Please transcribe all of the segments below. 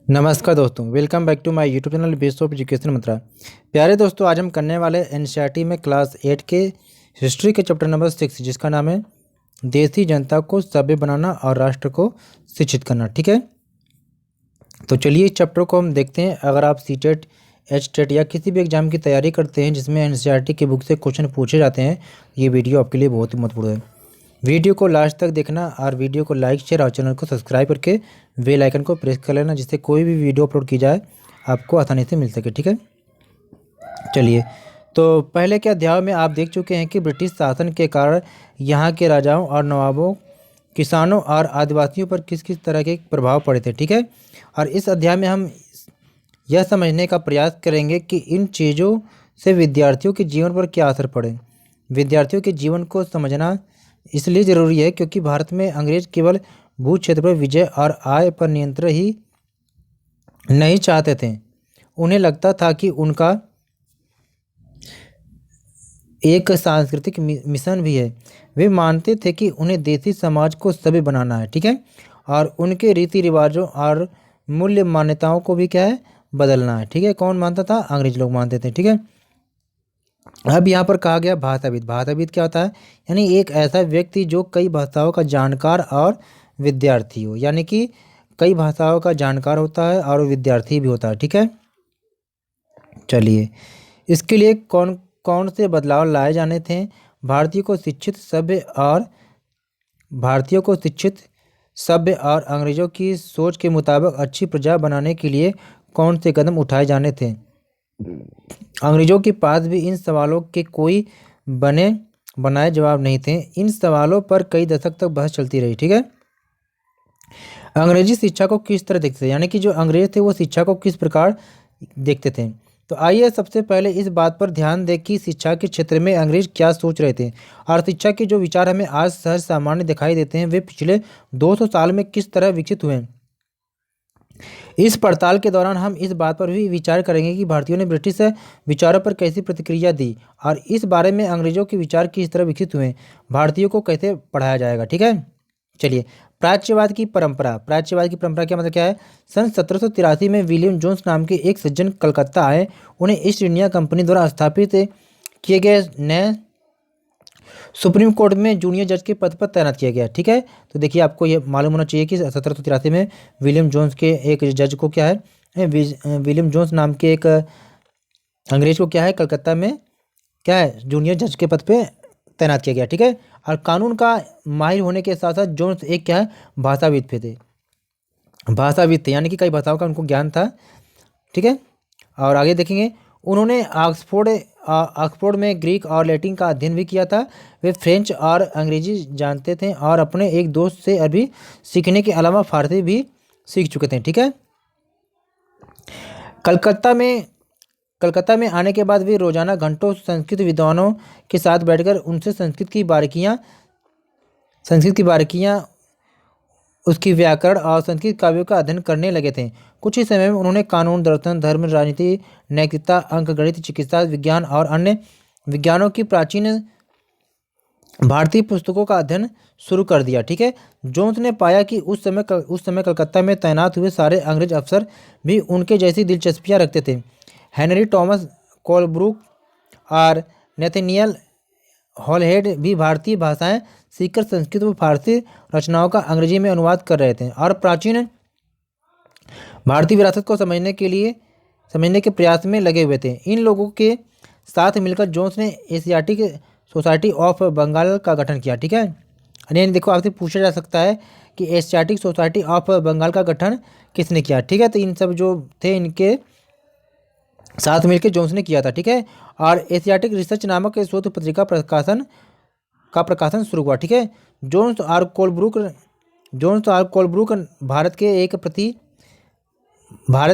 नमस्कार दोस्तों, welcome back to my YouTube channel best of education Mantra. प्यारे दोस्तों, आज हम करने वाले एनसीईआरटी में क्लास 8 के हिस्ट्री के चैप्टर नंबर 6 जिसका नाम है देशी जनता को सभ्य बनाना और राष्ट्र को शिक्षित करना। ठीक है, तो चलिए इस चैप्टर को हम देखते हैं। अगर आप सीटेट, एचटेट या किसी भी एग्जाम की तैयारी करते हैं जिसमें एनसीईआरटी की बुक से क्वेश्चन पूछे जाते हैं, ये वीडियो आपके लिए बहुत ही महत्वपूर्ण है। वीडियो को लास्ट तक देखना और वीडियो को लाइक, शेयर और चैनल को सब्सक्राइब करके बेल आइकन को प्रेस कर लेना, जिससे कोई भी वीडियो अपलोड की जाए आपको आसानी से मिल सके। ठीक है, चलिए तो पहले के अध्याय में आप देख चुके हैं कि ब्रिटिश शासन के कारण यहाँ के राजाओं और नवाबों, किसानों और आदिवासियों पर किस किस तरह के प्रभाव पड़े थे। ठीक है, और इस अध्याय में हम यह समझने का प्रयास करेंगे कि इन चीज़ों से विद्यार्थियों के जीवन पर क्या असर पड़े। विद्यार्थियों के जीवन को समझना इसलिए ज़रूरी है क्योंकि भारत में अंग्रेज केवल भू क्षेत्र पर विजय और आय पर नियंत्रण ही नहीं चाहते थे। उन्हें लगता था कि उनका एक सांस्कृतिक मिशन भी है। वे मानते थे कि उन्हें देसी समाज को सभ्य बनाना है। ठीक है, और उनके रीति रिवाजों और मूल्य मान्यताओं को भी क्या है, बदलना है। ठीक है, कौन मानता था? अंग्रेज लोग मानते थे। ठीक है, अब यहाँ पर कहा गया भाषाविद। भाषाविद क्या होता है? यानी एक ऐसा व्यक्ति जो कई भाषाओं का जानकार और विद्यार्थी हो, यानी कि कई भाषाओं का जानकार होता है और विद्यार्थी भी होता है। ठीक है, चलिए इसके लिए कौन कौन से बदलाव लाए जाने थे? भारतीयों को शिक्षित, सभ्य और अंग्रेजों की सोच के मुताबिक अच्छी प्रजा बनाने के लिए कौन से कदम उठाए जाने थे? अंग्रेजों के पास भी इन सवालों के कोई बने बनाए जवाब नहीं थे। इन सवालों पर कई दशक तक बहस चलती रही। ठीक है, अंग्रेजी शिक्षा को किस तरह देखते थे, यानी कि जो अंग्रेज थे वो शिक्षा को किस प्रकार देखते थे। तो आइए सबसे पहले इस बात पर ध्यान दें कि शिक्षा के क्षेत्र में अंग्रेज क्या सोच रहे थे और शिक्षा के जो विचार हमें आज सहज सामान्य दिखाई देते हैं वे पिछले 200 साल में किस तरह विकसित हुए। इस पड़ताल के दौरान हम इस बात पर भी विचार करेंगे कि भारतीयों ने ब्रिटिश विचारों पर कैसी प्रतिक्रिया दी और इस बारे में अंग्रेजों के विचार किस तरह विकसित हुए, भारतीयों को कैसे पढ़ाया जाएगा। ठीक है, चलिए प्राच्यवाद की परंपरा। प्राच्यवाद की परंपरा क्या मतलब क्या है? सन 1783 में विलियम जोन्स नाम के एक सज्जन कलकत्ता आए। उन्हें ईस्ट इंडिया कंपनी द्वारा स्थापित किए गए नए सुप्रीम कोर्ट में जूनियर जज के पद पर तैनात किया गया। ठीक है, तो देखिए आपको ये मालूम होना चाहिए कि 1783 में विलियम जोन्स के एक जज को क्या है, विलियम जोन्स नाम के एक अंग्रेज को क्या है, कलकत्ता में क्या है, जूनियर जज के पद पे तैनात किया गया। ठीक है, और कानून का माहिर होने के साथ साथ जोन्स एक क्या है, भाषाविद पे थे। भाषाविद थे यानी कि कई भाषाओं का उनको ज्ञान था। ठीक है, और आगे देखेंगे उन्होंने ऑक्सफोर्ड में ग्रीक और लैटिन का अध्ययन भी किया था। वे फ्रेंच और अंग्रेजी जानते थे और अपने एक दोस्त से अरबी सीखने के अलावा फारसी भी सीख चुके थे। ठीक है, कलकत्ता में आने के बाद वे रोजाना घंटों संस्कृत विद्वानों के साथ बैठकर उनसे संस्कृत की बारीकियाँ, उसकी व्याकरण और संस्कृत काव्यों का अध्ययन करने लगे थे। कुछ ही समय में उन्होंने कानून, दर्शन, धर्म, राजनीति, नैतिकता, अंक गणित, चिकित्सा विज्ञान और अन्य विज्ञानों की प्राचीन भारतीय पुस्तकों का अध्ययन शुरू कर दिया। ठीक है, जोन्स ने पाया कि उस समय कलकत्ता में तैनात हुए सारे अंग्रेज अफसर भी उनके जैसी दिलचस्पियां रखते थे। हेनरी टॉमस कोलब्रुक और नेथनियल हॉलहेड भी भारतीय भाषाएं सीखकर संस्कृत व फारसी रचनाओं का अंग्रेजी में अनुवाद कर रहे थे और प्राचीन भारतीय विरासत को समझने के प्रयास में लगे हुए थे। इन लोगों के साथ मिलकर जोन्स ने एशियाटिक सोसाइटी ऑफ बंगाल का गठन किया। ठीक है, यानी देखो आपसे पूछा जा सकता है कि एशियाटिक सोसाइटी ऑफ बंगाल का गठन किसने किया। ठीक है, तो इन सब जो थे इनके साथ मिलकर जोन्स ने किया था। ठीक है, और एशियाटिक रिसर्च नामक शोध पत्रिका प्रकाशन शुरू हुआ। ठीक है, जोन्स और कोलब्रुक भारत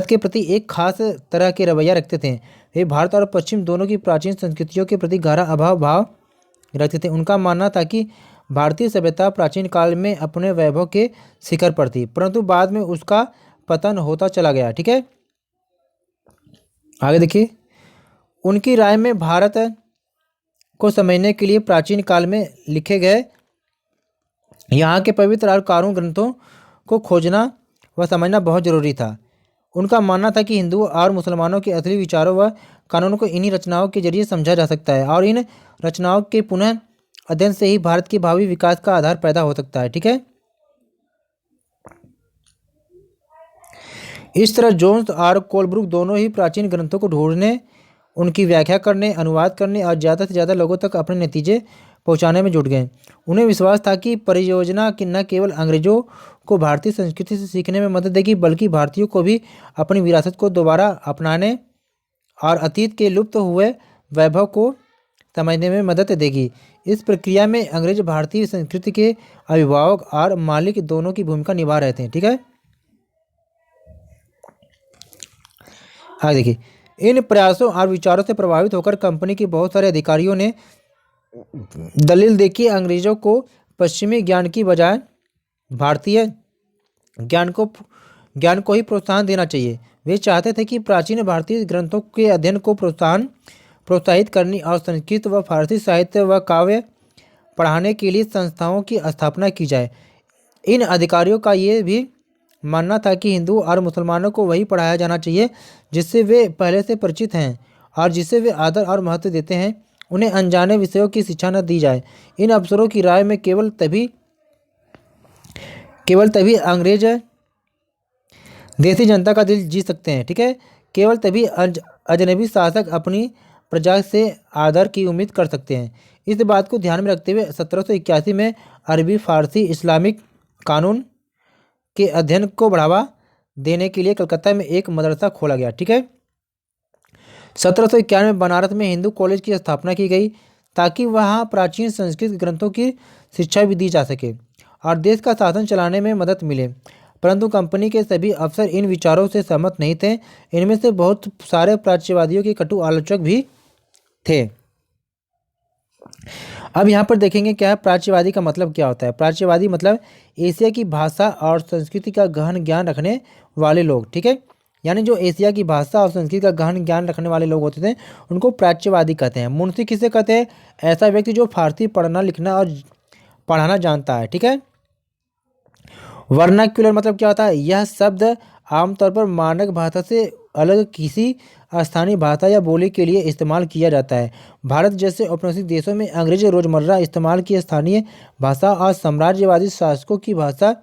के प्रति एक खास तरह के रवैया रखते थे। वे भारत और पश्चिम दोनों की प्राचीन संस्कृतियों के प्रति गहरा भाव रखते थे। उनका मानना था कि भारतीय सभ्यता प्राचीन काल में अपने वैभव के शिखर पर थी, परंतु बाद में उसका पतन होता चला गया। ठीक है, आगे देखिए उनकी राय में भारत को समझने के लिए प्राचीन काल में लिखे गए यहाँ के पवित्र और कानून ग्रंथों को खोजना व समझना बहुत जरूरी था। उनका मानना था कि हिंदुओं और मुसलमानों के असली विचारों व कानूनों को इन्हीं रचनाओं के जरिए समझा जा सकता है और इन रचनाओं के पुनः अध्ययन से ही भारत के भावी विकास का आधार पैदा हो सकता है। ठीक है। इस तरह जोन्स और कोलब्रुक दोनों ही प्राचीन ग्रंथों को ढूंढने, उनकी व्याख्या करने, अनुवाद करने और ज़्यादा से ज़्यादा लोगों तक अपने नतीजे पहुंचाने में जुट गए। उन्हें विश्वास था कि परियोजना कि न केवल अंग्रेजों को भारतीय संस्कृति से सीखने में मदद देगी, बल्कि भारतीयों को भी अपनी विरासत को दोबारा अपनाने और अतीत के लुप्त हुए वैभव को समझने में मदद देगी। इस प्रक्रिया में अंग्रेज भारतीय संस्कृति के अभिभावक और मालिक दोनों की भूमिका निभा रहे थे। ठीक है। आगे देखिए, इन प्रयासों और विचारों से प्रभावित होकर कंपनी के बहुत सारे अधिकारियों ने दलील दी कि अंग्रेजों को पश्चिमी ज्ञान की बजाय भारतीय ज्ञान को ही प्रोत्साहन देना चाहिए। वे चाहते थे कि प्राचीन भारतीय ग्रंथों के अध्ययन को प्रोत्साहित करने और संस्कृत व फारसी साहित्य व काव्य पढ़ाने के लिए संस्थाओं की स्थापना की जाए। इन अधिकारियों का ये भी मानना था कि हिंदू और मुसलमानों को वही पढ़ाया जाना चाहिए जिससे वे पहले से परिचित हैं और जिसे वे आदर और महत्व देते हैं। उन्हें अनजाने विषयों की शिक्षा न दी जाए। इन अफसरों की राय में केवल तभी अंग्रेज देसी जनता का दिल जीत सकते हैं। ठीक है। केवल तभी अजनबी शासक अपनी प्रजा से आदर की उम्मीद कर सकते हैं। इस बात को ध्यान में रखते हुए 1781 में अरबी फारसी इस्लामिक कानून के अध्ययन को बढ़ावा देने के लिए कलकत्ता में एक मदरसा खोला गया। ठीक है। 1791 में बनारस में हिंदू कॉलेज की स्थापना की गई ताकि वहाँ प्राचीन संस्कृत ग्रंथों की शिक्षा भी दी जा सके और देश का शासन चलाने में मदद मिले। परंतु कंपनी के सभी अफसर इन विचारों से सहमत नहीं थे। इनमें से बहुत सारे प्राच्यवादियों के कटु आलोचक भी थे। अब यहाँ पर देखेंगे क्या है प्राच्यवादी का मतलब क्या होता है। प्राच्यवादी मतलब एशिया की भाषा और संस्कृति का गहन ज्ञान रखने वाले लोग। ठीक है। यानी जो एशिया की भाषा और संस्कृति का गहन ज्ञान रखने वाले लोग होते थे उनको प्राच्यवादी कहते हैं। मुंशी किसे कहते हैं? ऐसा व्यक्ति जो फारसी पढ़ना लिखना और पढ़ाना जानता है। ठीक है। वर्नाक्युलर मतलब क्या होता है? यह शब्द आमतौर पर मानक भाषा से अलग किसी स्थानीय भाषा या बोली के लिए इस्तेमाल किया जाता है। भारत जैसे औपनिवेशिक देशों में अंग्रेजी रोजमर्रा इस्तेमाल की स्थानीय भाषा और साम्राज्यवादी शासकों की भाषा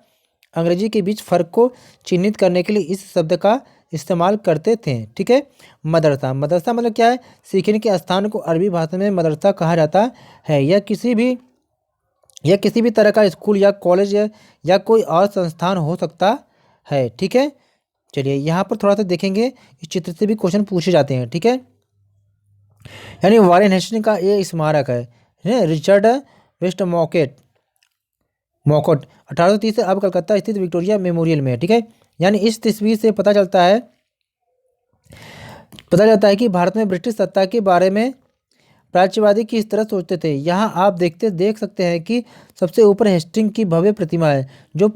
अंग्रेजी के बीच फर्क को चिन्हित करने के लिए इस शब्द का इस्तेमाल करते थे। ठीक है। मदरसा मतलब क्या है? सीखने के स्थान को अरबी भाषा में मदरसा कहा जाता है। यह किसी भी तरह का स्कूल या कॉलेज या कोई और संस्थान हो सकता है। ठीक है। चलिए यहाँ पर थोड़ा सा देखेंगे, इस चित्र से भी क्वेश्चन पूछे जाते हैं। ठीक है। यानी वारेन हेस्टिंग्स का ये स्मारक है रिचर्ड वेस्ट मॉकेट 1830 से अब कलकत्ता स्थित विक्टोरिया मेमोरियल में है। ठीक है। यानी इस तस्वीर से पता चलता है कि भारत में ब्रिटिश सत्ता के बारे में प्राच्यवादी किस तरह सोचते थे। यहाँ आप देख सकते हैं कि सबसे ऊपर हेस्टिंग की भव्य प्रतिमा है जो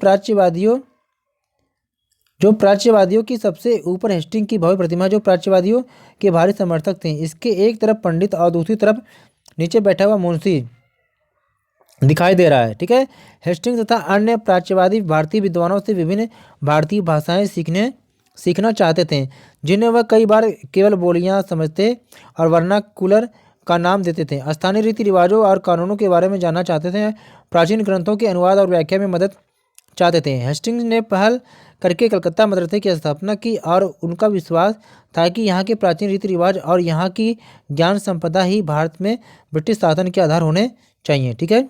प्राच्यवादियों की सबसे ऊपर हेस्टिंग की भव्य प्रतिमा जो प्राच्यवादियों के भारी समर्थक थे। इसके एक तरफ पंडित और दूसरी तरफ नीचे बैठा हुआ मुंशी दिखाई दे रहा है। ठीक है। हेस्टिंग्स तथा अन्य प्राच्यवादी भारतीय विद्वानों से विभिन्न भारतीय भाषाएं सीखना चाहते थे जिन्हें वह कई बार केवल बोलियां समझते और वर्नाक्युलर का नाम देते थे। स्थानीय रीति रिवाजों और कानूनों के बारे में जानना चाहते थे। प्राचीन ग्रंथों के अनुवाद और व्याख्या में मदद चाहते थे। हेस्टिंग्स ने पहल करके कलकत्ता मदरसे की स्थापना की और उनका विश्वास था कि यहाँ के प्राचीन रीति रिवाज और यहाँ की ज्ञान संपदा ही भारत में ब्रिटिश शासन के आधार होने चाहिए। ठीक है।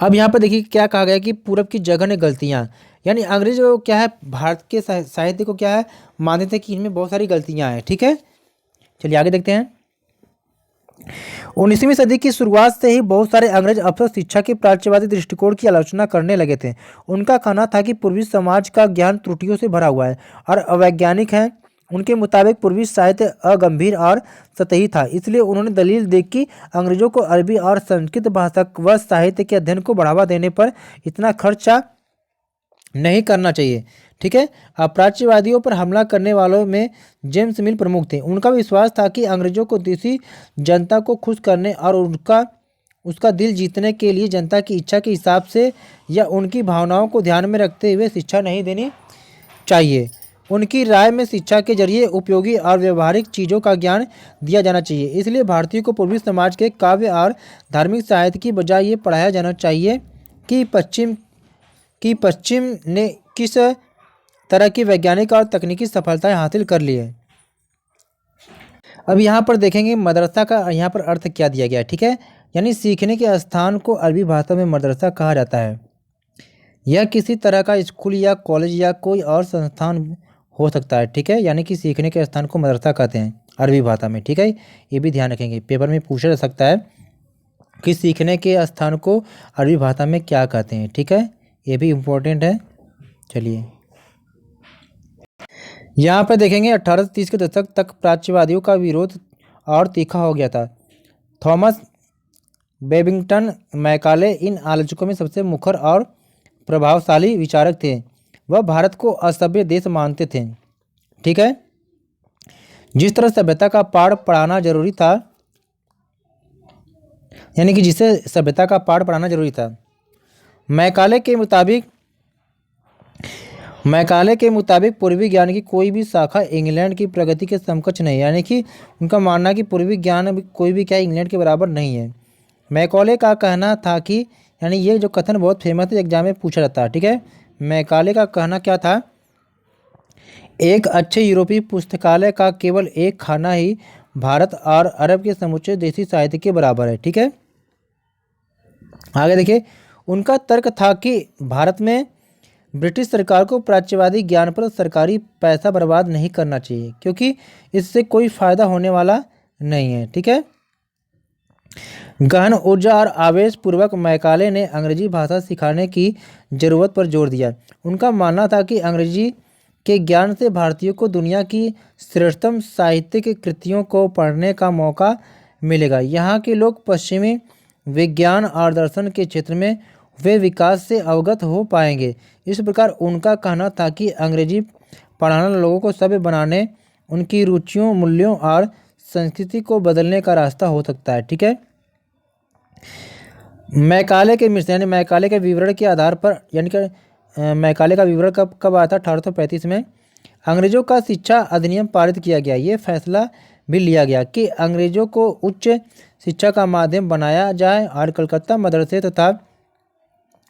अब यहाँ पर देखिए क्या कहा गया कि पूरब की जघन्य गलतियाँ, यानी अंग्रेज क्या है भारत के साहित्य को क्या है मानते थे कि इनमें बहुत सारी गलतियाँ हैं। ठीक है। चलिए आगे देखते हैं। 19वीं सदी की शुरुआत से ही बहुत सारे अंग्रेज अफसर शिक्षा के प्राच्यवादी दृष्टिकोण की आलोचना करने लगे थे। उनका कहना था कि पूर्वी समाज का ज्ञान त्रुटियों से भरा हुआ है और अवैज्ञानिक है। उनके मुताबिक पूर्वी साहित्य अगंभीर और सतही था। इसलिए उन्होंने दलील दी कि अंग्रेजों को अरबी और संस्कृत भाषा व साहित्य के अध्ययन को बढ़ावा देने पर इतना खर्चा नहीं करना चाहिए। ठीक है। प्राच्यवादियों पर हमला करने वालों में जेम्स मिल प्रमुख थे। उनका विश्वास था कि अंग्रेजों को देसी जनता को खुश करने और उसका दिल जीतने के लिए जनता की इच्छा के हिसाब से या उनकी भावनाओं को ध्यान में रखते हुए शिक्षा नहीं देनी चाहिए। उनकी राय में शिक्षा के जरिए उपयोगी और व्यवहारिक चीज़ों का ज्ञान दिया जाना चाहिए। इसलिए भारतीयों को पूर्वी समाज के काव्य और धार्मिक साहित्य की बजाय ये पढ़ाया जाना चाहिए कि पश्चिम ने किस तरह की वैज्ञानिक और तकनीकी सफलताएं हासिल कर ली है। अब यहाँ पर देखेंगे मदरसा का यहाँ पर अर्थ क्या दिया गया है, ठीक है। यानी सीखने के स्थान को अरबी भाषा में मदरसा कहा जाता है। यह किसी तरह का स्कूल या कॉलेज या कोई और संस्थान हो सकता है, ठीक है। यानी कि सीखने के स्थान को मदरसा कहते हैं अरबी भाषा में, ठीक है। ये भी ध्यान रखेंगे, पेपर में पूछा जा सकता है कि सीखने के स्थान को अरबी भाषा में क्या कहते हैं, ठीक है। ये भी इम्पोर्टेंट है। चलिए यहाँ पर देखेंगे 1830 के दशक तक प्राच्यवादियों का विरोध और तीखा हो गया था। थॉमस बेबिंगटन मैकाले इन आलोचकों में सबसे मुखर और प्रभावशाली विचारक थे। वह भारत को असभ्य देश मानते थे, ठीक है। जिस तरह सभ्यता का पाठ पढ़ाना जरूरी था, यानी कि जिसे सभ्यता का पाठ पढ़ाना जरूरी था। मैकाले के मुताबिक पूर्वी ज्ञान की कोई भी शाखा इंग्लैंड की प्रगति के समकक्ष नहीं, यानी कि उनका मानना कि पूर्वी ज्ञान कोई भी क्या इंग्लैंड के बराबर नहीं है। मैकाले का कहना था कि, यानी ये जो कथन बहुत फेमस है, एग्जाम में पूछा जाता है, ठीक है। मैकाले का कहना क्या था, एक अच्छे यूरोपीय पुस्तकालय का केवल एक खाना ही भारत और अरब के समूचे देसी साहित्य के बराबर है, ठीक है। आगे देखिए, उनका तर्क था कि भारत में ब्रिटिश सरकार को प्राच्यवादी ज्ञान पर सरकारी पैसा बर्बाद नहीं करना चाहिए, क्योंकि इससे कोई फायदा होने वाला नहीं है, ठीक है। गहन ऊर्जा और आवेश पूर्वक मैकाले ने अंग्रेजी भाषा सिखाने की जरूरत पर जोर दिया। उनका मानना था कि अंग्रेजी के ज्ञान से भारतीयों को दुनिया की श्रेष्ठतम साहित्यिक कृतियों को पढ़ने का मौका मिलेगा। यहाँ के लोग पश्चिमी विज्ञान और दर्शन के क्षेत्र में वे विकास से अवगत हो पाएंगे। इस प्रकार उनका कहना था कि अंग्रेजी पढ़ाना लोगों को सभ्य बनाने, उनकी रुचियों, मूल्यों और संस्कृति को बदलने का रास्ता हो सकता है, ठीक है। मैकाले के मिशन, यानी मैकाले के विवरण के आधार पर, यानी कि मैकाले का विवरण कब आया था, 1835 में अंग्रेजों का शिक्षा अधिनियम पारित किया गया। ये फैसला भी लिया गया कि अंग्रेजों को उच्च शिक्षा का माध्यम बनाया जाए और कलकत्ता मदरसे तथा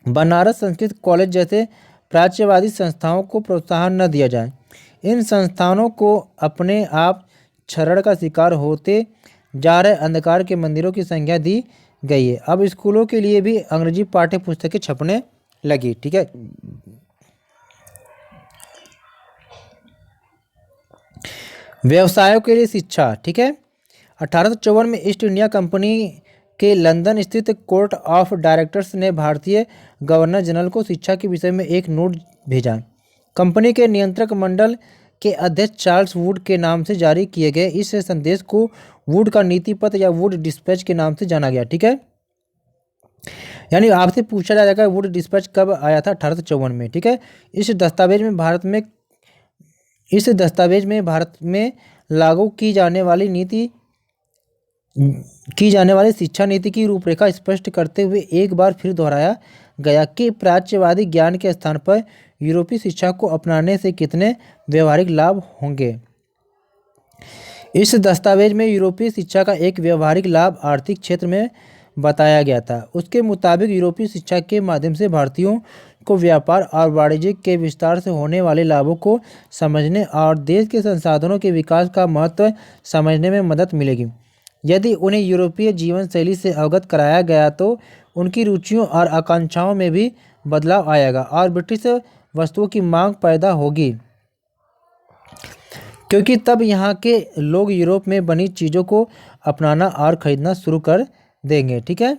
बनारस संस्कृत कॉलेज जैसे प्राच्यवादी संस्थाओं को प्रोत्साहन न दिया जाए। इन संस्थानों को अपने आप क्षरण का शिकार होते जा रहे अंधकार के मंदिरों की संज्ञा दी गई है। अब स्कूलों के लिए भी अंग्रेजी पाठ्य पुस्तकें छपने लगी, ठीक है। व्यवसायों के लिए शिक्षा, ठीक है। 1854 में ईस्ट इंडिया कंपनी के लंदन स्थित कोर्ट ऑफ डायरेक्टर्स ने भारतीय गवर्नर जनरल को शिक्षा के विषय में एक नोट भेजा। कंपनी के नियंत्रक मंडल के अध्यक्ष चार्ल्स वुड के नाम से जारी किए गए इस संदेश को वुड का नीति पत्र या वुड डिस्पैच के नाम से जाना गया, ठीक है। यानी आपसे पूछा जाएगा वुड डिस्पैच कब आया था, 1854 में, ठीक है। इस दस्तावेज में भारत में लागू की जाने वाली शिक्षा नीति की रूपरेखा स्पष्ट करते हुए एक बार फिर दोहराया गया कि प्राच्यवादी ज्ञान के स्थान पर यूरोपीय शिक्षा को अपनाने से कितने व्यवहारिक लाभ होंगे। इस दस्तावेज में यूरोपीय शिक्षा का एक व्यवहारिक लाभ आर्थिक क्षेत्र में बताया गया था। उसके मुताबिक यूरोपीय शिक्षा के माध्यम से भारतीयों को व्यापार और वाणिज्य के विस्तार से होने वाले लाभों को समझने और देश के संसाधनों के विकास का महत्व समझने में मदद मिलेगी। यदि उन्हें यूरोपीय जीवन शैली से अवगत कराया गया तो उनकी रुचियों और आकांक्षाओं में भी बदलाव आएगा और ब्रिटिश वस्तुओं की मांग पैदा होगी, क्योंकि तब यहाँ के लोग यूरोप में बनी चीज़ों को अपनाना और खरीदना शुरू कर देंगे, ठीक है।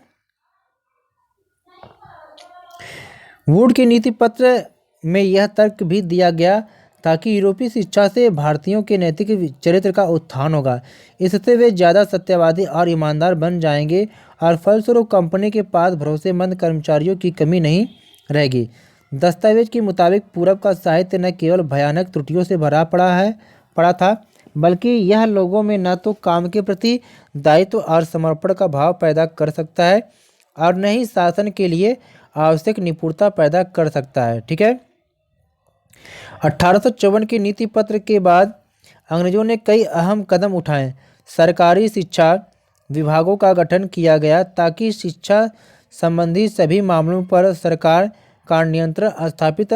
वुड के नीति पत्र में यह तर्क भी दिया गया ताकि यूरोपीय शिक्षा से भारतीयों के नैतिक चरित्र का उत्थान होगा। इससे वे ज़्यादा सत्यवादी और ईमानदार बन जाएंगे और फलस्वरूप कंपनी के पास भरोसेमंद कर्मचारियों की कमी नहीं रहेगी। दस्तावेज के मुताबिक पूरब का साहित्य न केवल भयानक त्रुटियों से भरा पड़ा था, बल्कि यह लोगों में न तो काम के प्रति दायित्व और समर्पण का भाव पैदा कर सकता है और न ही शासन के लिए आवश्यक निपुणता पैदा कर सकता है, ठीक है। 1854 के नीति पत्र के बाद अंग्रेजों ने कई अहम कदम उठाए। सरकारी शिक्षा विभागों का गठन किया गया ताकि शिक्षा संबंधी सभी मामलों पर सरकार का नियंत्रण स्थापित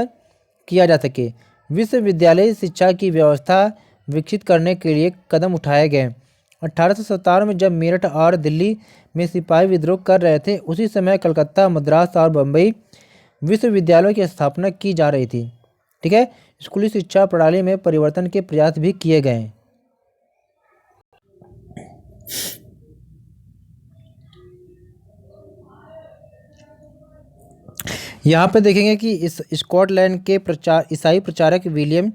किया जा सके। विश्वविद्यालय शिक्षा की व्यवस्था विकसित करने के लिए कदम उठाए गए। 1857 में जब मेरठ और दिल्ली में सिपाही विद्रोह कर रहे थे, उसी समय कलकत्ता, मद्रास और बम्बई विश्वविद्यालयों की स्थापना की जा रही थी। ठीक है, स्कूली शिक्षा प्रणाली में परिवर्तन के प्रयास भी किए गए। यहाँ पे देखेंगे कि इस स्कॉटलैंड के ईसाई प्रचारक विलियम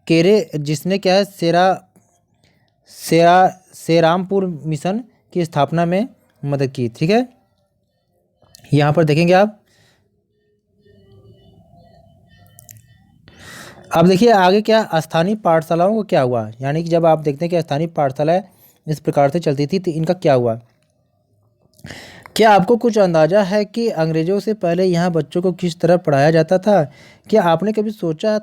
केरे, जिसने क्या है सेरा सेरामपुर मिशन की स्थापना में मदद की। ठीक है, यहाँ पर देखेंगे आप। अब देखिए आगे क्या स्थानीय पाठशालाओं को क्या हुआ, यानी कि जब आप देखते हैं कि स्थानीय पाठशालाएं इस प्रकार से चलती थी तो इनका क्या हुआ। क्या आपको कुछ अंदाजा है कि अंग्रेजों से पहले यहाँ बच्चों को किस तरह पढ़ाया जाता था? क्या आपने कभी सोचा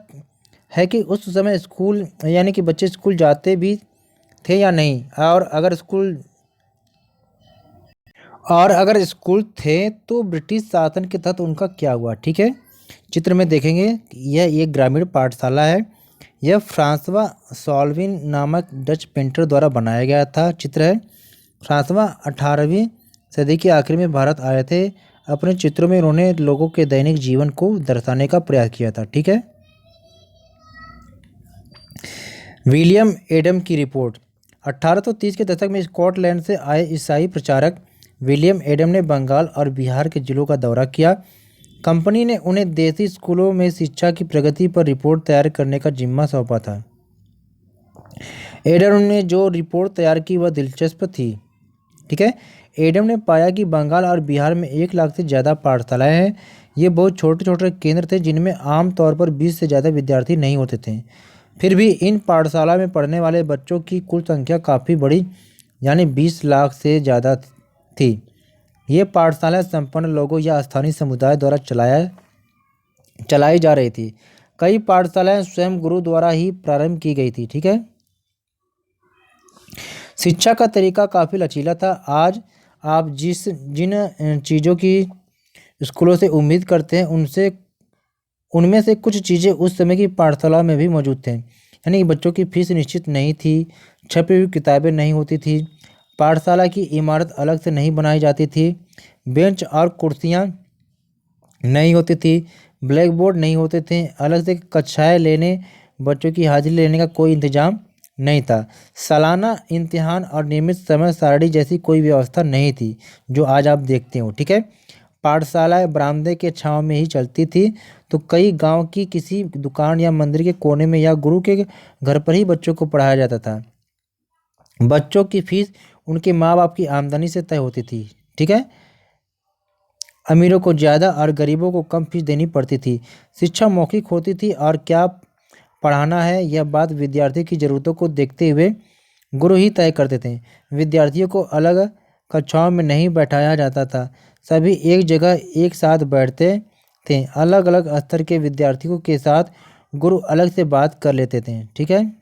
है कि उस समय स्कूल यानी कि बच्चे स्कूल जाते भी थे या नहीं, और अगर स्कूल थे तो ब्रिटिश शासन के तहत उनका क्या हुआ। ठीक है, चित्र में देखेंगे यह एक ग्रामीण पाठशाला है। यह फ्रांसवा सॉल्विन नामक डच पेंटर द्वारा बनाया गया था। चित्र है, फ्रांसवा 18वीं सदी के आखिर में भारत आए थे। अपने चित्रों में उन्होंने लोगों के दैनिक जीवन को दर्शाने का प्रयास किया था। ठीक है, विलियम एडम की रिपोर्ट। 1830 के दशक में स्कॉटलैंड से आए ईसाई प्रचारक विलियम एडम ने बंगाल और बिहार के जिलों का दौरा किया। कंपनी ने उन्हें देसी स्कूलों में शिक्षा की प्रगति पर रिपोर्ट तैयार करने का जिम्मा सौंपा था। एडम ने जो रिपोर्ट तैयार की वह दिलचस्प थी। ठीक है, एडम ने पाया कि बंगाल और बिहार में 1 लाख से ज़्यादा पाठशालाएं हैं। ये बहुत छोटे छोटे केंद्र थे जिनमें आमतौर पर 20 से ज़्यादा विद्यार्थी नहीं होते थे। फिर भी इन पाठशाला में पढ़ने वाले बच्चों की कुल संख्या काफ़ी बड़ी, यानी 20 लाख से ज़्यादा थी। ये पाठशालाएं संपन्न लोगों या स्थानीय समुदाय द्वारा चलाई जा रही थी। कई पाठशालाएं स्वयं गुरु द्वारा ही प्रारंभ की गई थी। ठीक है, शिक्षा का तरीका काफ़ी लचीला था। आज आप जिन चीज़ों की स्कूलों से उम्मीद करते हैं उनमें से कुछ चीज़ें उस समय की पाठशाला में भी मौजूद थे। यानी कि बच्चों की फीस निश्चित नहीं थी, छपी हुई किताबें नहीं होती थी, पाठशाला की इमारत अलग से नहीं बनाई जाती थी, बेंच और कुर्सियाँ नहीं होती थी, ब्लैक बोर्ड नहीं होते थे, अलग से कक्षाएं लेने, बच्चों की हाजिरी लेने का कोई इंतजाम नहीं था। सालाना इम्तिहान और नियमित समय सारणी जैसी कोई व्यवस्था नहीं थी जो आज आप देखते हो। ठीक है, पाठशालाएं बरामदे के छांव में ही चलती थी, तो कई गांव की किसी दुकान या मंदिर के कोने में या गुरु के घर पर ही बच्चों को पढ़ाया जाता था। बच्चों की फीस उनके माँ बाप की आमदनी से तय होती थी। ठीक है, अमीरों को ज़्यादा और गरीबों को कम फीस देनी पड़ती थी। शिक्षा मौखिक होती थी और क्या पढ़ाना है यह बात विद्यार्थी की ज़रूरतों को देखते हुए गुरु ही तय करते थे। विद्यार्थियों को अलग कक्षाओं में नहीं बैठाया जाता था, सभी एक जगह एक साथ बैठते थे। अलग अलग स्तर के विद्यार्थियों के साथ गुरु अलग से बात कर लेते थे। ठीक है,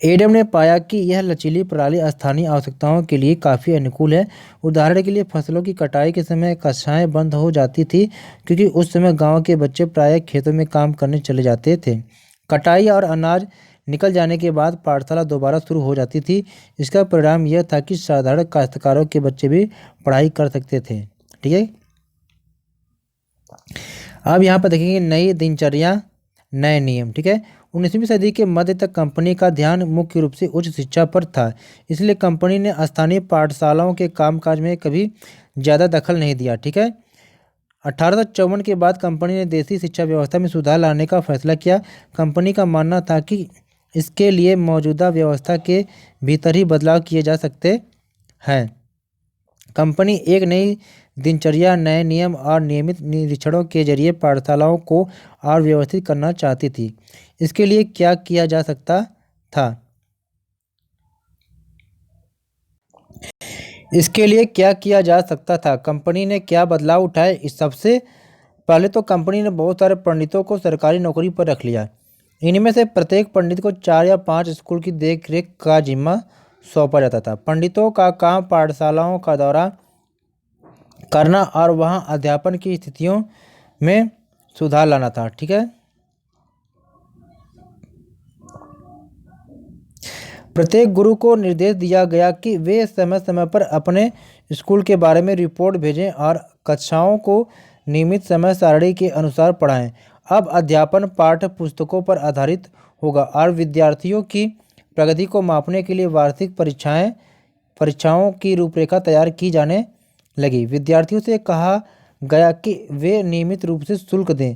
एडम ने पाया कि यह लचीली प्रणाली स्थानीय आवश्यकताओं के लिए काफ़ी अनुकूल है। उदाहरण के लिए फसलों की कटाई के समय कक्षाएं बंद हो जाती थी क्योंकि उस समय गांव के बच्चे प्रायः खेतों में काम करने चले जाते थे। कटाई और अनाज निकल जाने के बाद पाठशाला दोबारा शुरू हो जाती थी। इसका परिणाम यह था कि साधारण काश्तकारों के बच्चे भी पढ़ाई कर सकते थे। ठीक है, अब यहाँ पर देखेंगे नई दिनचर्या, नए नियम। ठीक है, 19वीं सदी के मध्य तक कंपनी का ध्यान मुख्य रूप से उच्च शिक्षा पर था, इसलिए कंपनी ने स्थानीय पाठशालाओं के कामकाज में कभी ज़्यादा दखल नहीं दिया। ठीक है, 1854 के बाद कंपनी ने देसी शिक्षा व्यवस्था में सुधार लाने का फैसला किया। कंपनी का मानना था कि इसके लिए मौजूदा व्यवस्था के भीतर ही बदलाव किए जा सकते हैं। कंपनी एक नई दिनचर्या, नए नियम और नियमित निरीक्षणों के जरिए पाठशालाओं को और व्यवस्थित करना चाहती थी। इसके लिए क्या किया जा सकता था? कंपनी ने क्या बदलाव उठाए? इस सबसे पहले तो कंपनी ने बहुत सारे पंडितों को सरकारी नौकरी पर रख लिया। इनमें से प्रत्येक पंडित को 4 या 5 स्कूल की देख रेख का जिम्मा सौंपा जाता था। पंडितों का काम पाठशालाओं का दौरा करना और वहां अध्यापन की स्थितियों में सुधार लाना था। ठीक है। प्रत्येक गुरु को निर्देश दिया गया कि वे समय समय पर अपने स्कूल के बारे में रिपोर्ट भेजें और कक्षाओं को नियमित समय सारणी के अनुसार पढ़ाएं। अब अध्यापन पाठ्य पुस्तकों पर आधारित होगा और विद्यार्थियों की प्रगति को मापने के लिए वार्षिक परीक्षाओं की रूपरेखा तैयार की जाने लगी। विद्यार्थियों से कहा गया कि वे नियमित रूप से शुल्क दें,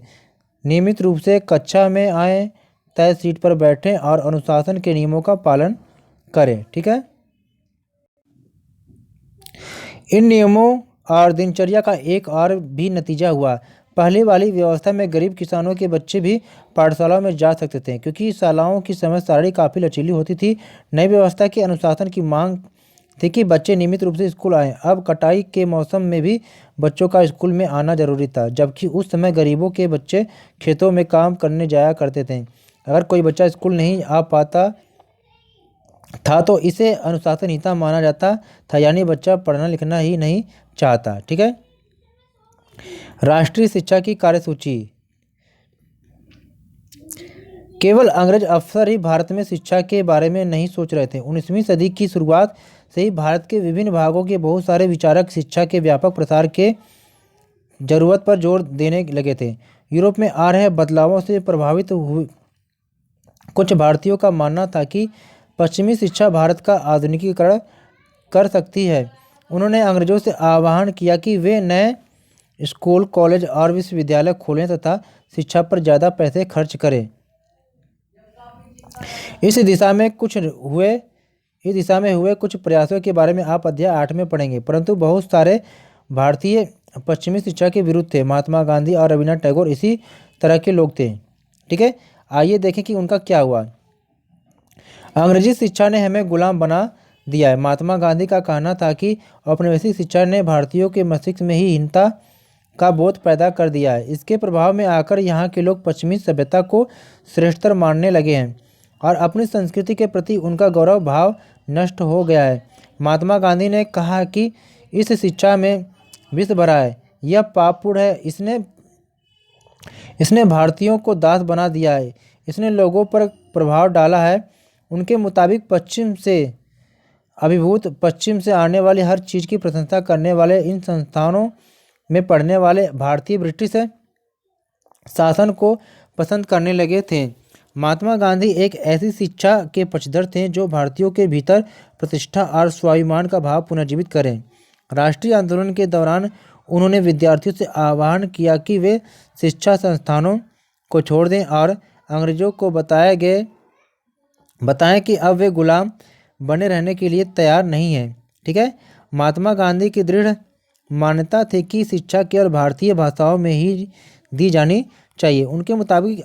नियमित रूप से कक्षा में आएं, तय सीट पर बैठें और अनुशासन के नियमों का पालन करें। ठीक है। इन नियमों और दिनचर्या का एक और भी नतीजा हुआ। पहले वाली व्यवस्था में गरीब किसानों के बच्चे भी पाठशालाओं में जा सकते थे, क्योंकि शालाओं की समय सारणी काफ़ी लचीली होती थी। नई व्यवस्था के अनुशासन की मांग थी कि बच्चे नियमित रूप से स्कूल आएं। अब कटाई के मौसम में भी बच्चों का स्कूल में आना जरूरी था, जबकि उस समय गरीबों के बच्चे खेतों में काम करने जाया करते थे। अगर कोई बच्चा स्कूल नहीं आ पाता था तो इसे अनुशासनहीनता माना जाता था, यानी बच्चा पढ़ना लिखना ही नहीं चाहता। ठीक है। राष्ट्रीय शिक्षा की कार्यसूची। केवल अंग्रेज अफसर ही भारत में शिक्षा के बारे में नहीं सोच रहे थे। 19वीं सदी की शुरुआत से ही भारत के विभिन्न भागों के बहुत सारे विचारक शिक्षा के व्यापक प्रसार के जरूरत पर जोर देने लगे थे। यूरोप में आ रहे बदलावों से प्रभावित हुए कुछ भारतीयों का मानना था कि पश्चिमी शिक्षा भारत का आधुनिकीकरण कर सकती है। उन्होंने अंग्रेजों से आह्वान किया कि वे नए स्कूल, कॉलेज और विश्वविद्यालय खोलें तथा शिक्षा पर ज़्यादा पैसे खर्च करें। इस दिशा में हुए कुछ प्रयासों के बारे में आप अध्याय 8 में पढ़ेंगे, परंतु बहुत सारे भारतीय पश्चिमी शिक्षा के विरुद्ध थे। महात्मा गांधी और रविन्द्रनाथ टैगोर इसी तरह के लोग थे। ठीक है। आइए देखें कि उनका क्या हुआ। अंग्रेजी शिक्षा ने हमें गुलाम बना दिया है। महात्मा गांधी का कहना था कि औपनिवेशिक शिक्षा ने भारतीयों के मस्तिष्क में ही हीनता का बोध पैदा कर दिया है। इसके प्रभाव में आकर यहाँ के लोग पश्चिमी सभ्यता को श्रेष्ठतर मानने लगे हैं और अपनी संस्कृति के प्रति उनका गौरव भाव नष्ट हो गया है। महात्मा गांधी ने कहा कि इस शिक्षा में विष भरा है, यह पापपूर्ण है, इसने भारतीयों को दास बना दिया है, इसने लोगों पर प्रभाव डाला है। उनके मुताबिक पश्चिम से आने वाली हर चीज़ की प्रशंसा करने वाले इन संस्थानों में पढ़ने वाले भारतीय ब्रिटिश शासन को पसंद करने लगे थे। महात्मा गांधी एक ऐसी शिक्षा के पक्षधर थे जो भारतीयों के भीतर प्रतिष्ठा और स्वाभिमान का भाव पुनर्जीवित करें। राष्ट्रीय आंदोलन के दौरान उन्होंने विद्यार्थियों से आह्वान किया कि वे शिक्षा संस्थानों को छोड़ दें और अंग्रेजों को बताएं कि अब वे गुलाम बने रहने के लिए तैयार नहीं हैं। ठीक है। महात्मा गांधी की दृढ़ मान्यता थी कि शिक्षा केवल भारतीय भाषाओं में ही दी जानी चाहिए। उनके मुताबिक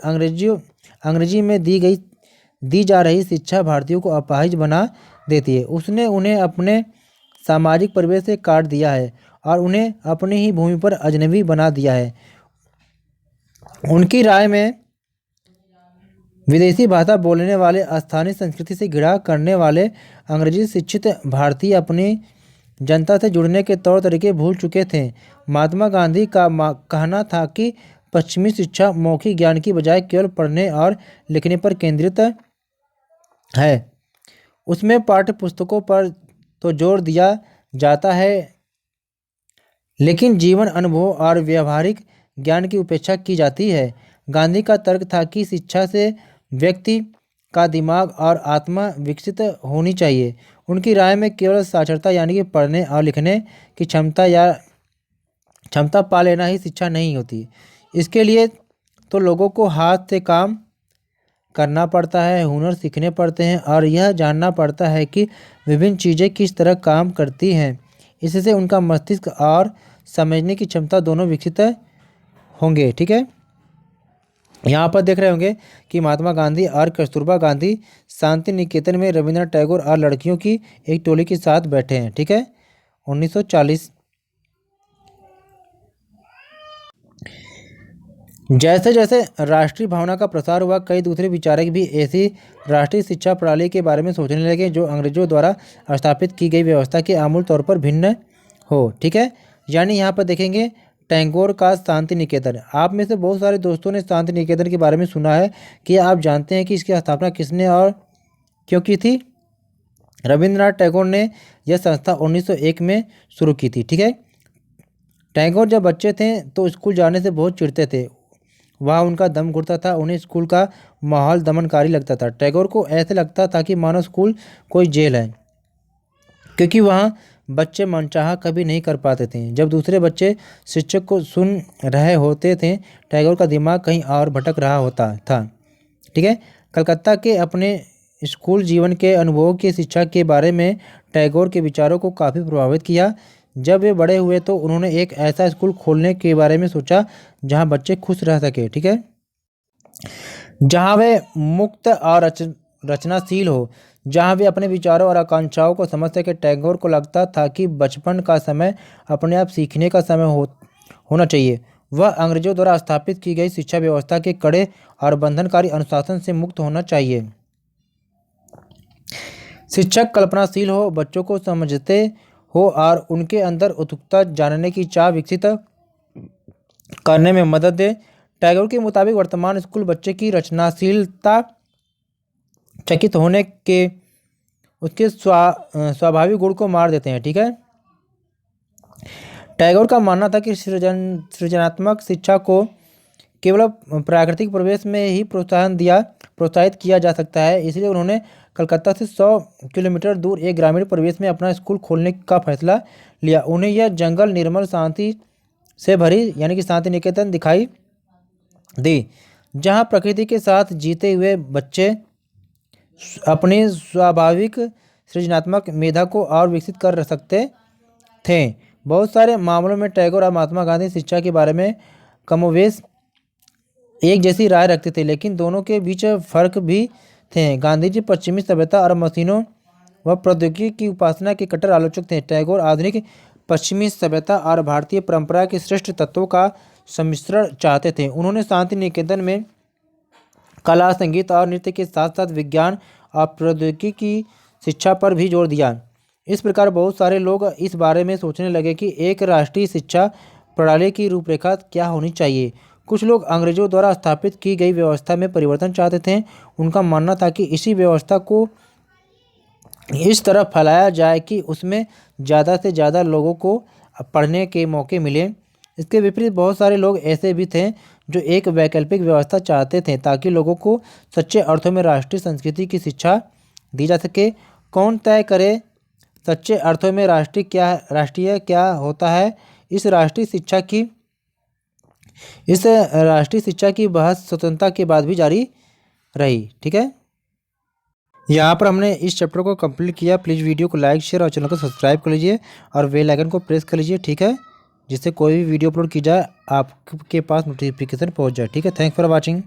अंग्रेजी में दी जा रही शिक्षा भारतीयों को अपाहिज बना देती है। उसने उन्हें अपने सामाजिक परिवेश से काट दिया है और उन्हें अपनी ही भूमि पर अजनबी बना दिया है। उनकी राय में विदेशी भाषा बोलने वाले, स्थानीय संस्कृति से घृणा करने वाले अंग्रेजी शिक्षित भारतीय अपनी जनता से जुड़ने के तौर तरीके भूल चुके थे। महात्मा गांधी का कहना था कि पश्चिमी शिक्षा मौखिक ज्ञान की बजाय केवल पढ़ने और लिखने पर केंद्रित है। उसमें पाठ्य पुस्तकों पर तो जोर दिया जाता है, लेकिन जीवन अनुभव और व्यवहारिक ज्ञान की उपेक्षा की जाती है। गांधी का तर्क था कि शिक्षा से व्यक्ति का दिमाग और आत्मा विकसित होनी चाहिए। उनकी राय में केवल साक्षरता यानी कि पढ़ने और लिखने की क्षमता पा लेना ही शिक्षा नहीं होती। इसके लिए तो लोगों को हाथ से काम करना पड़ता है, हुनर सीखने पड़ते हैं और यह जानना पड़ता है कि विभिन्न चीज़ें किस तरह काम करती हैं। इससे उनका मस्तिष्क और समझने की क्षमता दोनों विकसित होंगे। ठीक है। यहाँ पर देख रहे होंगे कि महात्मा गांधी और कस्तूरबा गांधी शांति निकेतन में रविन्द्रनाथ टैगोर और लड़कियों की एक टोली के साथ बैठे हैं। ठीक है। 1940 जैसे जैसे राष्ट्रीय भावना का प्रसार हुआ, कई दूसरे विचारक भी ऐसी राष्ट्रीय शिक्षा प्रणाली के बारे में सोचने लगे जो अंग्रेजों द्वारा स्थापित की गई व्यवस्था के आमूल तौर पर भिन्न हो। ठीक है, यानी यहाँ पर देखेंगे टैगोर का शांति निकेतन। आप में से बहुत सारे दोस्तों ने शांति निकेतन के बारे में सुना है। कि आप जानते हैं कि इसकी स्थापना किसने और क्यों की थी? रविंद्रनाथ टैगोर ने यह संस्था 1901 में शुरू की थी। ठीक है, टैगोर जब बच्चे थे तो स्कूल जाने से बहुत चिढ़ते थे। वहाँ उनका दम घुटता था, उन्हें स्कूल का माहौल दमनकारी लगता था। टैगोर को ऐसे लगता था कि मानो स्कूल कोई जेल है, क्योंकि वहाँ बच्चे मनचाहा कभी नहीं कर पाते थे। जब दूसरे बच्चे शिक्षक को सुन रहे होते थे, टैगोर का दिमाग कहीं और भटक रहा होता था। ठीक है, कलकत्ता के अपने स्कूल जीवन के अनुभवों की शिक्षा के बारे में टैगोर के विचारों को काफ़ी प्रभावित किया। जब वे बड़े हुए तो उन्होंने एक ऐसा स्कूल खोलने के बारे में सोचा जहां बच्चे खुश रह सके। ठीक है, जहां वे मुक्त और रचनाशील हो, जहां वे अपने विचारों और आकांक्षाओं को समझ सके। टैगोर को लगता था कि बचपन का समय अपने आप सीखने का समय होना चाहिए। वह अंग्रेजों द्वारा स्थापित की गई शिक्षा व्यवस्था के कड़े और बंधनकारी अनुशासन से मुक्त होना चाहिए। शिक्षक कल्पनाशील हो, बच्चों को समझते हो और उनके अंदर उत्सुकता जानने की चाह विकसित करने में मदद दे। टैगोर के मुताबिक वर्तमान स्कूल बच्चे की रचनाशीलता चकित होने के उसके स्वाभाविक गुण को मार देते हैं। ठीक है, टैगोर का मानना था कि सृजनात्मक शिक्षा को केवल प्राकृतिक परिवेश में ही प्रोत्साहित किया जा सकता है। इसलिए उन्होंने कलकत्ता से 100 किलोमीटर दूर एक ग्रामीण परिवेश में अपना स्कूल खोलने का फैसला लिया। उन्हें यह जंगल निर्मल शांति से भरी यानी कि शांति निकेतन दिखाई दी, जहां प्रकृति के साथ जीते हुए बच्चे अपनी स्वाभाविक सृजनात्मक मेधा को और विकसित कर सकते थे। बहुत सारे मामलों में टैगोर और महात्मा गांधी शिक्षा के बारे में कमोवेश एक जैसी राय रखते थे, लेकिन दोनों के बीच फर्क भी थे। गांधी जी पश्चिमी सभ्यता और मशीनों व प्रौद्योगिकी की उपासना के कट्टर आलोचक थे। टैगोर आधुनिक पश्चिमी सभ्यता और भारतीय परंपरा के श्रेष्ठ तत्वों का सम्मिश्रण चाहते थे। उन्होंने शांति निकेतन में कला, संगीत और नृत्य के साथ साथ विज्ञान और प्रौद्योगिकी की शिक्षा पर भी जोर दिया। इस प्रकार बहुत सारे लोग इस बारे में सोचने लगे कि एक राष्ट्रीय शिक्षा प्रणाली की रूपरेखा क्या होनी चाहिए। कुछ लोग अंग्रेजों द्वारा स्थापित की गई व्यवस्था में परिवर्तन चाहते थे। उनका मानना था कि इसी व्यवस्था को इस तरह फैलाया जाए कि उसमें ज़्यादा से ज़्यादा लोगों को पढ़ने के मौके मिले। इसके विपरीत बहुत सारे लोग ऐसे भी थे जो एक वैकल्पिक व्यवस्था चाहते थे ताकि लोगों को सच्चे अर्थों में राष्ट्रीय संस्कृति की शिक्षा दी जा सके। कौन तय करे सच्चे अर्थों में राष्ट्रीय क्या होता है? इस राष्ट्रीय शिक्षा की बहस स्वतंत्रता के बाद भी जारी रही। ठीक है, यहाँ पर हमने इस चैप्टर को कंप्लीट किया। प्लीज़ वीडियो को लाइक, शेयर और चैनल को सब्सक्राइब कर लीजिए और बेल आइकन को प्रेस कर लीजिए। ठीक है, जिससे कोई भी वीडियो अपलोड की जाए आपके पास नोटिफिकेशन पहुँच जाए। ठीक है, थैंक्स फॉर वॉचिंग।